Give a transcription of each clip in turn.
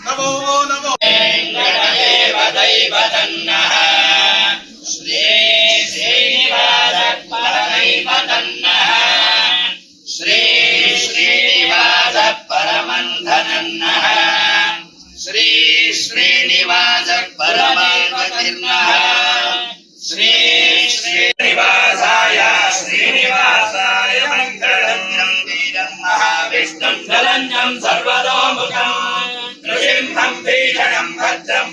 నమో నమో శ్రీ శ్రీనివాస పరమైవదన్నః శ్రీ శ్రీనివాస పరమంధనన్నః శ్రీ శ్రీనివాస పరమాత్మతిర్నః శ్రీ శ్రీనివాసాయ శ్రీనివాసాయ మంగళం వీరం మహావిష్ణుం శరణ్యం సర్వతోముఖం నృసింహం భీషణం భద్రం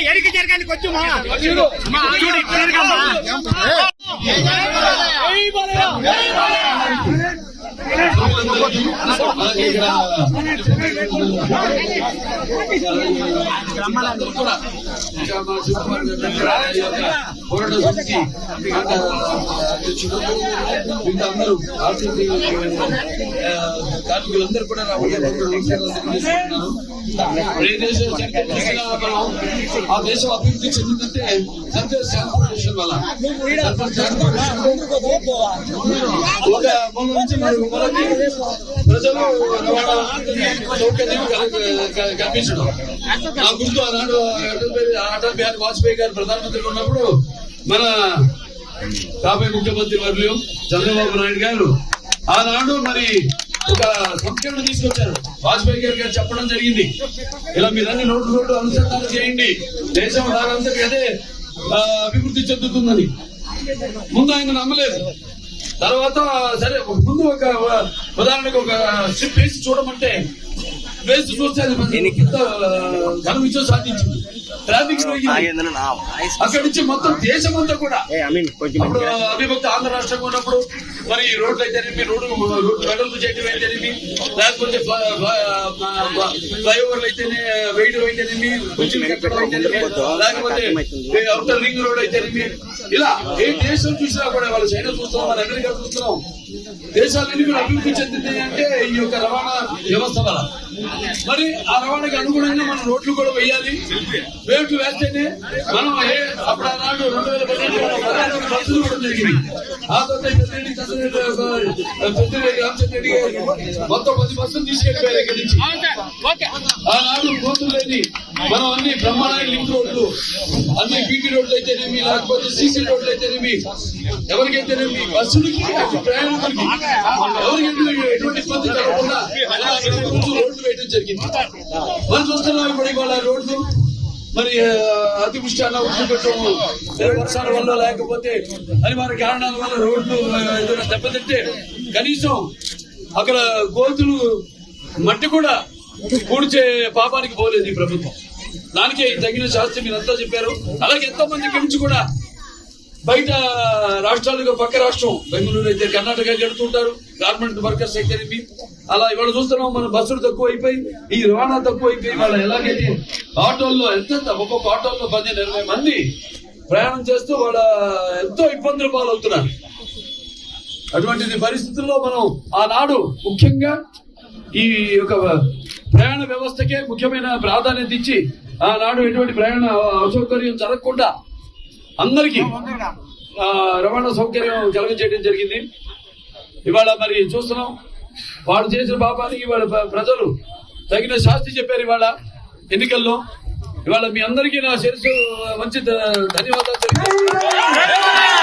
ఎరికి జరగానికి వచ్చుమా చూడు పోరాట సమితి అధ్యక్షుడు అందరూ కార్మికులందరూ కూడా ఏ దేశం ఆ దేశం అభివృద్ధి చెందిందంటే సర్ఫేస్ ట్రాన్స్పోర్టేషన్ వల్ల ఒక మూల నుంచి మనకి ప్రజలు రవాణా సౌకర్యం కల్పించడం. నా గుర్తు ఆనాడు అటల్ బిహారీ వాజ్పేయి గారు ప్రధానమంత్రిగా ఉన్నప్పుడు మన కాబోయే ముఖ్యమంత్రి వర్యులు చంద్రబాబు నాయుడు గారు ఆనాడు మరి ఒక సంస్కరణ తీసుకొచ్చారు. వాజ్పేయి గారు చెప్పడం జరిగింది, ఇలా మీరన్నీ రోడ్డు అనుసంధానం చేయండి, దేశం దానంతటి అదే అభివృద్ధి చెందుతుందని. ముందు ఆయన నమ్మలేదు. తర్వాత సరే ముందు ఒక ఉదాహరణకు ఒక స్ట్రిప్ వేసి చూడమంటే వేసి చూస్తే అది ఘన విజయం సాధించింది. ట్రాఫిక్ అక్కడి నుంచి మొత్తం దేశమంతా కూడా అప్పుడు అవిభక్త ఆంధ్ర రాష్ట్రంగా ఉన్నప్పుడు మరి రోడ్లు అయితేనేమి రోడ్డు వెడల్పు చేయడం అయితేనేమి లేకపోతే ఫ్లైఓవర్లు అయితేనే వెయిట్ అయితేనేమి లేకపోతే అవుటర్ రింగ్ రోడ్ అయితేనేమి ఇలా ఏ దేశం చూసినా కూడా వాళ్ళు చైనా చూస్తున్నాం, మన అమెరికా చూస్తున్నాం, దేశాలన్నీ కూడా అభివృద్ధి చెందింది అంటే ఈ యొక్క రవాణా వ్యవస్థ వల్ల. మరి ఆ రవాణాకి అనుగుణంగా మనం రోడ్లు కూడా వేయాలి. రేట్లు వేస్తేనే మనం అప్పుడు ఆనాడు 2018 బస్సులు కూడా జరిగింది. ఆ రామచంద్రెడ్డి గారు మొత్తం 10 బస్సులు తీసుకెళ్లిపోయారు ఇక్కడి నుంచి. ఆనాడు కోతులు లేని మనం అన్ని బ్రహ్మాండ లింక్ రోడ్లు, అన్ని బీటీ రోడ్లు అయితేనేమి లేకపోతే సీసీ రోడ్లు అయితేనేమి ఎవరికైతేనేమి బస్సులకి ప్రయాణికులకి ఎవరికి ఎటువంటి ఇబ్బంది కలగకుండా రోడ్లు వేయడం జరిగింది. మనం చూస్తున్నాం ఇప్పుడు ఇవాళ రోడ్లు మరి అతివృష్టి అన్న ఉట్టుపెట్టడం వర్షాల వల్ల లేకపోతే అనివార్య కారణాల వల్ల రోడ్లు ఏదైనా దెబ్బతింటే కనీసం అక్కడ గోతులు మట్టి కూడా పూడ్చే పాపానికి పోలేదు ఈ ప్రభుత్వం. దానికే తగిన శాస్త్రం మీరంతా చెప్పారు. అలాగే ఎంతో మంది ఇక్కడి నుంచి కూడా బయట రాష్ట్రాలుగా పక్క రాష్ట్రం బెంగళూరు అయితే కర్ణాటక గడుతుంటారు, గార్మెంట్ వర్కర్స్ అయితే అలా ఇవాళ చూస్తున్నాం. మన బస్సులు తక్కువ అయిపోయి ఈ రవాణా తక్కువ అయిపోయి వాళ్ళ ఎలాగైతే ఆటోల్లో ఒక్కొక్క ఆటోల్లో 10-20 మంది ప్రయాణం చేస్తూ వాళ్ళ ఎంతో ఇబ్బందులు పాలవుతున్నారు. అటువంటి పరిస్థితుల్లో మనం ఆనాడు ముఖ్యంగా ఈ యొక్క ప్రయాణ వ్యవస్థకే ముఖ్యమైన ప్రాధాన్యత ఇచ్చి ఆనాడు ఎటువంటి ప్రయాణ అసౌకర్యం జరగకుండా అందరికీ రవాణా సౌకర్యం కలుగజేయడం జరిగింది. ఇవాళ మరి చూస్తున్నాం వాడు చేసిన పాపానికి ఇవాళ ప్రజలు తగిన శాస్తి చెప్పారు. ఇవాళ ఎన్నికల్లో ఇవాళ మీ అందరికీ నా శిరస్సు మంచి ధన్యవాదాలు తెలియజేస్తున్నాను.